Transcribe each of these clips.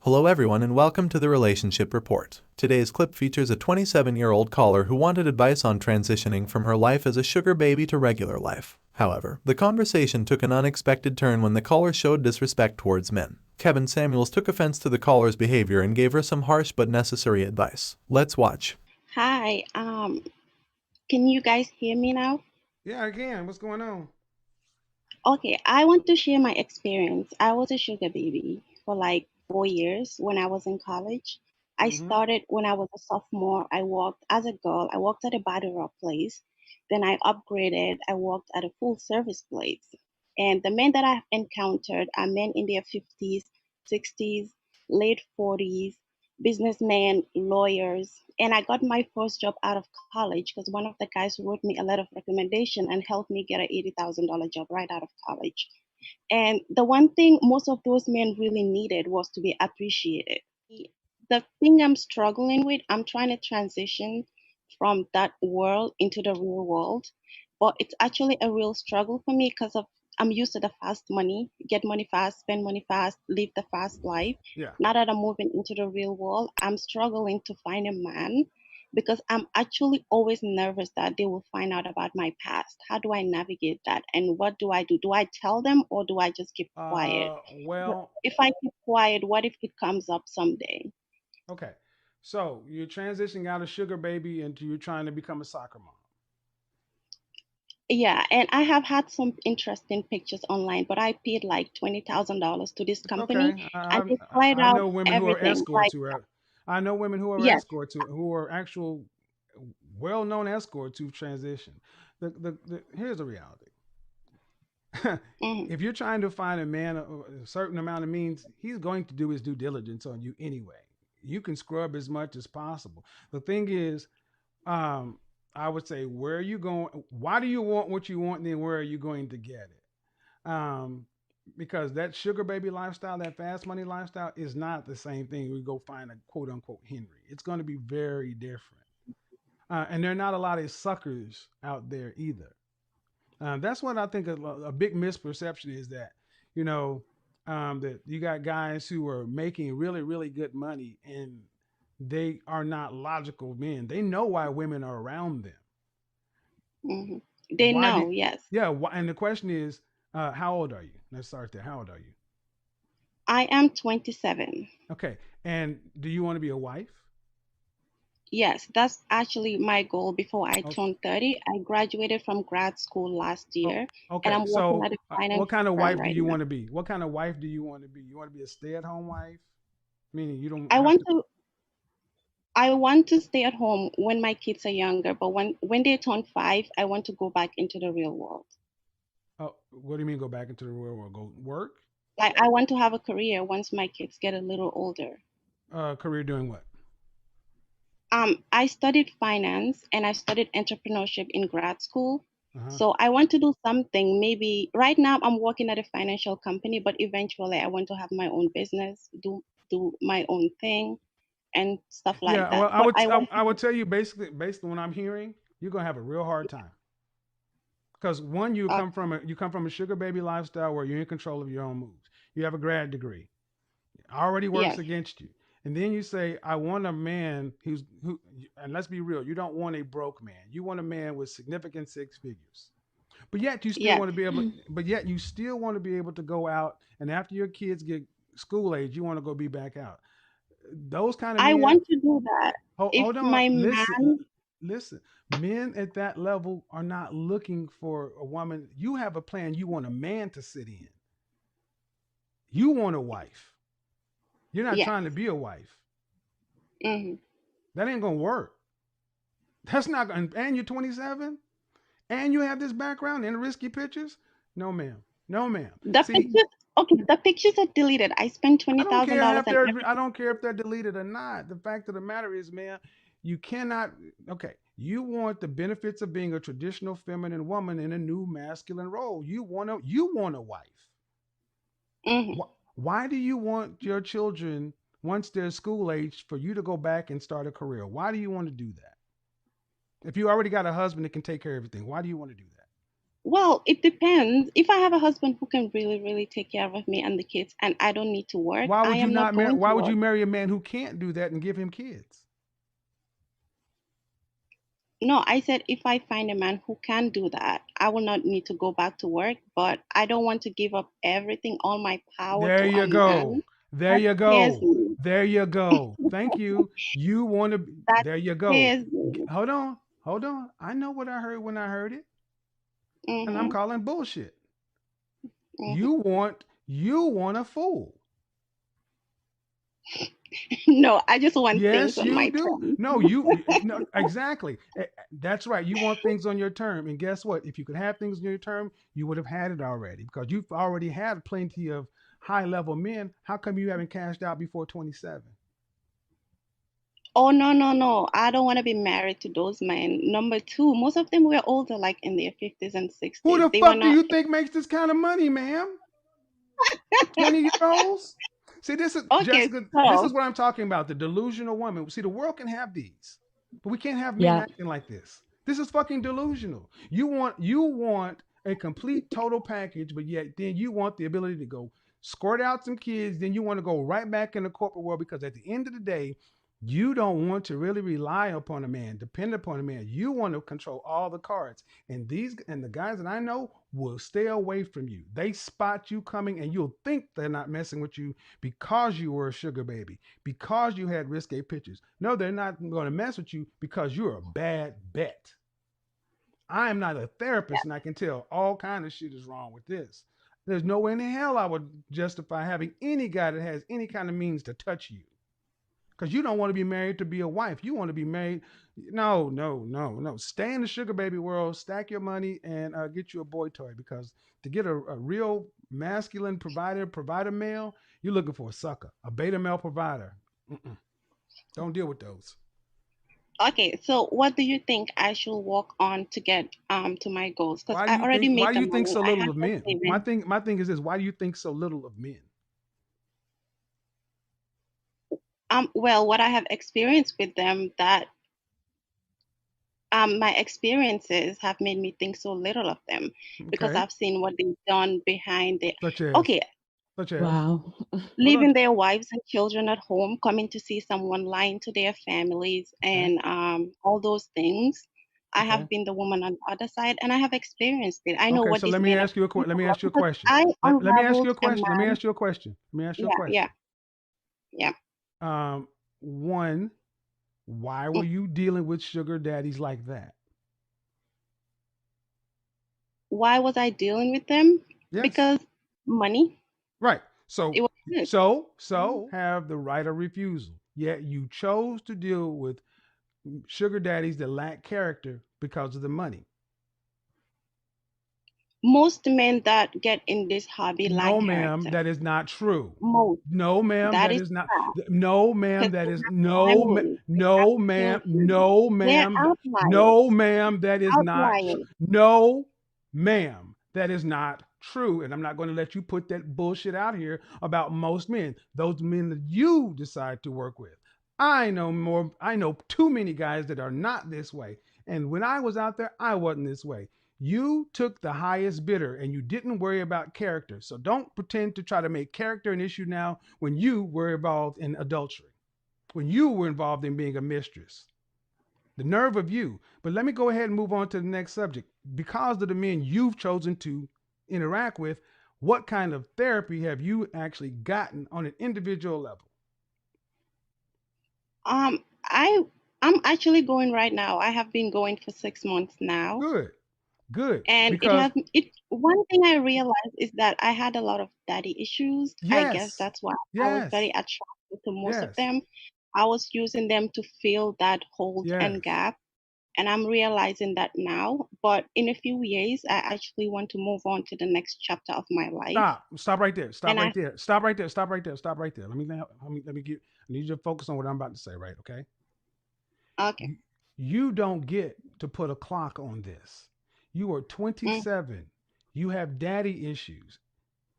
Hello everyone and welcome to the Relationship Report. Today's clip features a 27-year-old caller who wanted advice on transitioning from her life as a sugar baby to regular life. However, the conversation took an unexpected turn when the caller showed disrespect towards men. Kevin Samuels took offense to the caller's behavior and gave her some harsh but necessary advice. Let's watch. Hi, can you guys hear me now? Yeah, again, what's going on? Okay, I want to share my experience. I was a sugar baby for like 4 years when I was in college. I Mm-hmm. started when I was a sophomore. I worked as a girl. I worked at a body wrap place. Then I upgraded. I worked at a full service place. And the men that I've encountered are men in their 50s, 60s, late 40s, businessmen, lawyers. And I got my first job out of college because one of the guys wrote me a letter of recommendation and helped me get an $80,000 job right out of college. And the one thing most of those men really needed was to be appreciated. The thing I'm struggling with, I'm trying to transition from that world into the real world, but it's actually a real struggle for me because of I'm used to the fast money, get money fast, spend money fast, live the fast life. Yeah. Now that I'm moving into the real world, I'm struggling to find a man because I'm actually always nervous that they will find out about my past. How do I navigate that? And what do I do? Do I tell them or do I just keep quiet? But Well, if I keep quiet, what if it comes up someday? okay. So you're transitioning out of sugar baby into you're trying to become a soccer mom. Yeah, and I have had some interesting pictures online, but I paid like $20,000 to this company Okay. and they tried I out know women who are everything. Like, escorts who are. I know women yes. who are actual well-known escorts who've transitioned. Here's the reality. Hmm. If you're trying to find a man a certain amount of means, he's going to do his due diligence on you anyway. You can scrub as much as possible. The thing is, um, I would say, where are you going? Why do you want what you want? And then where are you going to get it? Because that sugar baby lifestyle, that fast money lifestyle, is not the same thing. We go find a quote unquote Henry. It's going to be very different. And there are not a lot of suckers out there either. That's what I think a big misperception is that, you know, that you got guys who are making really, really good money and they are not logical men. They know why women are around them. Hmm. They Why do, know, yes. yeah. And the question is, how old are you? Let's start there. How old are you? I am 27. Okay. And do you want to be a wife? Yes, that's actually my goal before I Oh, turned 30. I graduated from grad school last oh, year and okay. I'm working So, at a what finance kind of firm wife do right you now. want to be? What kind of wife do you want to be? You want to be a stay-at-home wife, meaning you don't I have want to. to I want to stay at home when my kids are younger, but when they turn 5, I want to go back into the real world. Oh, what do you mean go back into the real world? Go work? Like I want to have a career once my kids get a little older. Career doing what? I studied finance and I studied entrepreneurship in grad school. Uh-huh. So I want to do something. Maybe right now I'm working at a financial company, but eventually I want to have my own business, do my own thing and stuff like Yeah, that. well, But I want I would tell you basically based on what I'm hearing, you're gonna have a real hard time because one, uh, you come from a sugar baby lifestyle where you're in control of your own moves. You have a grad degree, already works yes, against you, and then you say, I want a man who, and let's be real, you don't want a broke man. You want a man with significant six figures. But yet you still yes. want to be able. But yet you still want to be able to go out, and after your kids get school age, you want to go be back out. Those kind of I men. want to do that. If Hold on, my man, listen. Men at that level are not looking for a woman. You have a plan. You want a man to sit in. You want a wife. You're not yes. trying to be a wife. Hmm. That ain't gonna work. That's not gonna. And you're 27, and you have this background and risky pictures. No, ma'am. No, ma'am. The See, pictures, okay, the pictures are deleted. I spent $20,000 and I everything. don't care if they're deleted or not. The fact of the matter is, man, you cannot. Okay, you want the benefits of being a traditional feminine woman in a new masculine role. You want a wife. Hmm. Why do you want your children once they're school age for you to go back and start a career? Why do you want to do that? If you already got a husband that can take care of everything, why do you want to do that? Well, it depends. If I have a husband who can really, really take care of me and the kids, and I don't need to work, Why I would you am not not marry? going to Why would work. you marry a man who can't do that and give him kids? No, I said if I find a man who can do that, I will not need to go back to work, but I don't want to give up everything, all my power There to a you man. go. There That you scares go. me. There you go. Thank you. You want to, That there you go. scares me. Hold on. Hold on. I know what I heard when I heard it, and I'm Hmm. calling bullshit. Hmm. You want a fool. No, I just want things Yes, on you my do. terms. No, no, exactly. That's right. You want things on your term. And guess what? If you could have things on your term, you would have had it already because you've already had plenty of high level men. How come you haven't cashed out before 27? Oh, no, no, no. I don't want to be married to those men. Number two, most of them were older, like in their 50s and Who 60s. the They were fuck do not. you think makes this kind of money, ma'am? 20-year olds? See, this is Okay, Jessica, this so, is what I'm talking about. The delusional woman. See, the world can have these, but we can't have men Yeah. acting like this. This is fucking delusional. You want a complete total package, but yet then you want the ability to go squirt out some kids, then you want to go right back in the corporate world because at the end of the day, you don't want to really rely upon a man, depend upon a man. You want to control all the cards. And the guys that I know will stay away from you. They spot you coming and you'll think they're not messing with you because you were a sugar baby, because you had risque pictures. No, they're not going to mess with you because you're a bad bet. I am not a therapist and I can tell all kind of shit is wrong with this. There's no way in hell I would justify having any guy that has any kind of means to touch you because you don't want to be married to be a wife. You want to be married. No, no, no, no. Stay in the sugar baby world, stack your money, and get you a boy toy because to get a real masculine provider male, you're looking for a sucker, a beta male provider. Mm-mm. Don't deal with those. okay, so what do you think I should work on to get to my goals? Because Why do I you already think? Why made do the you think money. so I little have of the men? My savings. thing. My thing is this: why do you think so little of men? Well, what I have experienced with them, that my experiences have made me think so little of them because Okay, I've seen what they've done behind the. such as, Okay, such as. Wow. Hold on. leaving their wives and children at home, coming to see someone, lying to their families, Okay, and all those things. I okay. have been the woman on the other side, and I have experienced it. I know Okay, what so these let me men are ask you a capable let me of ask you a because question. I Let me ask you unraveled a a question. Let me man. ask you a question. Let me ask you a Yeah, yeah, question. yeah. One, why were Mm. you dealing with sugar daddies like that? Why was I dealing with them? Yes. Because money. Right. It So was good. so have the right of refusal. Yet you chose to deal with sugar daddies that lack character because of the money. Most men that get in this hobby lack No, ma'am, character. that is not true. Most. No, ma'am, That that is is not. fact. No, ma'am, Because that they is have families. They have no, ma'am, children. They're outliers. no, ma'am, that is not. Outliers. No, ma'am, that is not true. And I'm not going to let you put that bullshit out here about most men. Those men that you decide to work with. I know more. I know too many guys that are not this way. And when I was out there, I wasn't this way. You took the highest bidder and you didn't worry about character. So don't pretend to try to make character an issue now when you were involved in adultery, when you were involved in being a mistress. The nerve of you. But let me go ahead and move on to the next subject. Because of the men you've chosen to interact with, what kind of therapy have you actually gotten on an individual level? I I'm actually going right now. I have been going for 6 months now, Good, good. and it Because, has it. One thing I realized is that I had a lot of daddy issues. I guess yes, that's why I was very yes, attracted to most of yes, them. I was using them to fill that hole and yes. gap, and I'm realizing that now. But in a few years, I actually want to move on to the next chapter of my life, Stop. Stop right there. Stop and right there. Stop right there. Stop right there. Stop right there. Let me get. I need you to focus on what I'm about to say. Right. Okay. okay. You, you don't get to put a clock on this. You are Mm. 27. You have daddy issues,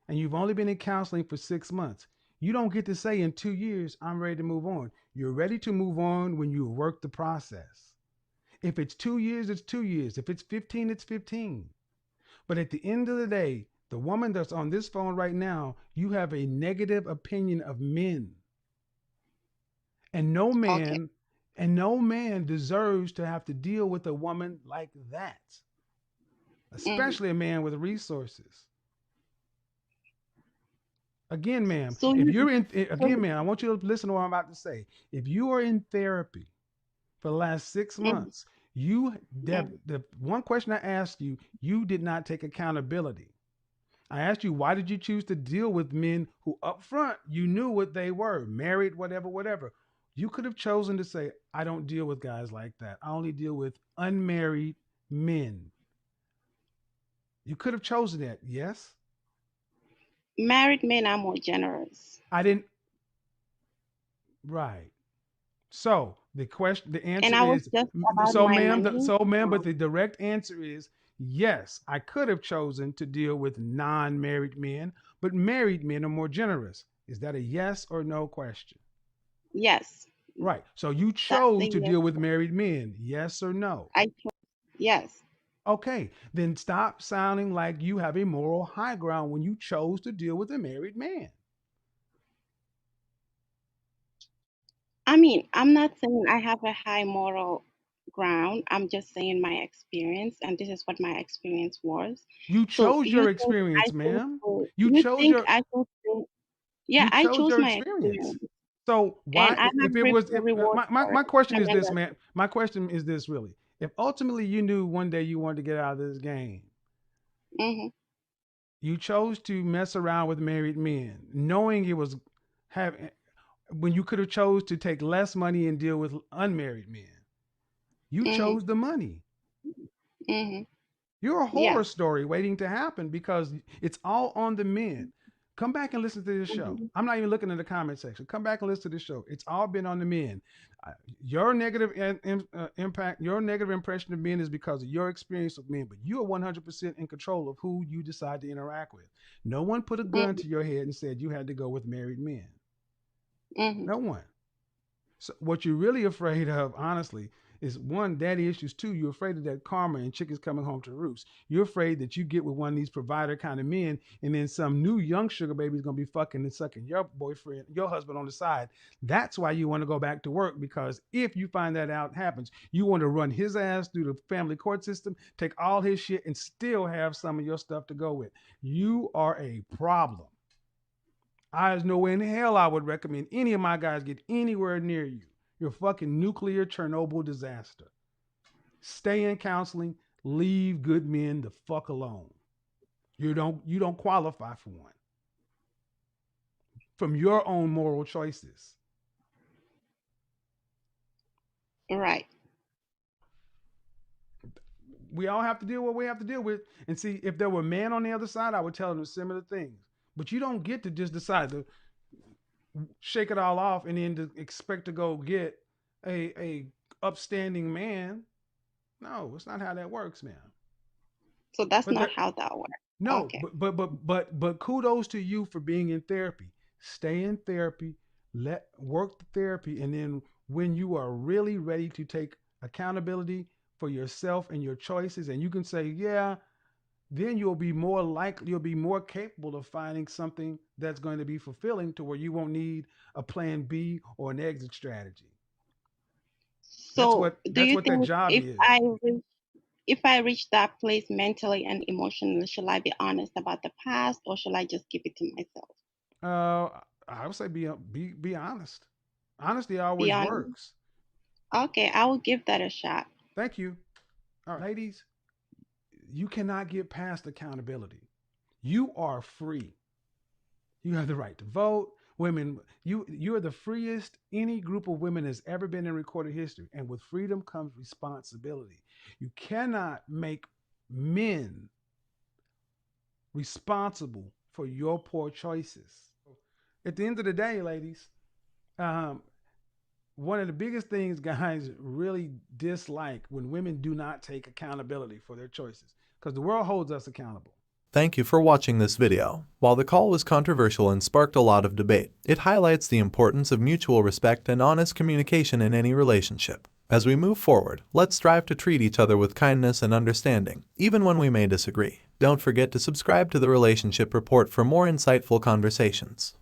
and you've only been in counseling for 6 months. You don't get to say in 2 years, I'm ready to move on. You're ready to move on when you work the process. If it's 2 years, it's 2 years. If it's 15, it's 15. But at the end of the day, the woman that's on this phone right now, you have a negative opinion of men. And no Okay. man and no man deserves to have to deal with a woman like that, Mm-hmm. especially a man with resources. Again, ma'am, So if you, you're in so again, ma'am, I want you to listen to what I'm about to say. If you are in therapy for the last six mm-hmm, months, you mm-hmm, the one question I asked you, you did not take accountability. I asked you, why did you choose to deal with men who up front you knew what they were, married, whatever, whatever. You could have chosen to say, I don't deal with guys like that. I only deal with unmarried men. You could have chosen that. Yes. married men are more generous. I didn't. Right. So the And answer I was is, just about my money. so ma'am, but the direct answer is yes. I could have chosen to deal with non-married men, but married men are more generous. Is that a yes or no question? Yes, Right. So you that's the chose to yes. deal with married men, yes or no? I chose yes. Okay. Then stop sounding like you have a moral high ground when you chose to deal with a married man. I mean, I'm not saying I have a high moral ground. I'm just saying my experience, and this is what my experience was. You So chose your experience, ma'am. You you chose think your I should say, yeah, you I chose chose your my experience. experience, So and why, I if have it reaped was, the if reward for my it question is this, tremendously. man. My question is this, really. If ultimately you knew one day you wanted to get out of this game, Hmm. you chose to mess around with married men, knowing it was having when you could have chose to take less money and deal with unmarried men. You Hmm. chose the money. Hmm. You're a horror Yes. story waiting to happen because it's all on the men. Come back and listen to this show. Hmm. I'm not even looking at the comment section. Come back and listen to this show. It's all been on the men. Your negative impact, your negative impression of men is because of your experience with men, but you are 100% in control of who you decide to interact with. No one put a gun Hmm. to your head and said you had to go with married men. Hmm. No one. So what you're really afraid of, honestly, is one, daddy issues. Two, you're afraid of that karma and chickens coming home to roost. You're afraid that you get with one of these provider kind of men, and then some new young sugar baby is gonna be fucking and sucking your boyfriend, your husband on the side. That's why you want to go back to work, because if you find that out happens, you want to run his ass through the family court system, take all his shit, and still have some of your stuff to go with. You are a problem. There's no way in hell I would recommend any of my guys get anywhere near you. You're a fucking nuclear Chernobyl disaster. Stay in counseling. Leave good men the fuck alone. You don't qualify for one from your own moral choices. Right. We all have to deal with what we have to deal with. And see, if there were men on the other side, I would tell them similar things. But you don't get to just decide to shake it all off and then to expect to go get a upstanding man. No, it's not how that works, man. So that's But not there, how that works. no, Okay. but kudos to you for being in therapy. Stay in therapy, let work the therapy, and then when you are really ready to take accountability for yourself and your choices, and you can say, yeah, then you'll be more likely, you'll be more capable of finding something that's going to be fulfilling to where you won't need a plan B or an exit strategy. That's So what do that's you what that think job is. if I reach that place mentally and emotionally, should I be honest about the past or should I just keep it to myself? Uh, I would say be honest. Honesty Be always honest. works. Okay, I will give that a shot. Thank you. All right, ladies, you cannot get past accountability. You are free. You have the right to vote. Women, you are the freest any group of women has ever been in recorded history. And with freedom comes responsibility. You cannot make men responsible for your poor choices. At the end of the day, ladies, um, one of the biggest things guys really dislike when women do not take accountability for their choices, because the world holds us accountable. Thank you for watching this video. While the call was controversial and sparked a lot of debate, it highlights the importance of mutual respect and honest communication in any relationship. As we move forward, let's strive to treat each other with kindness and understanding, even when we may disagree. Don't forget to subscribe to the Relationship Report for more insightful conversations.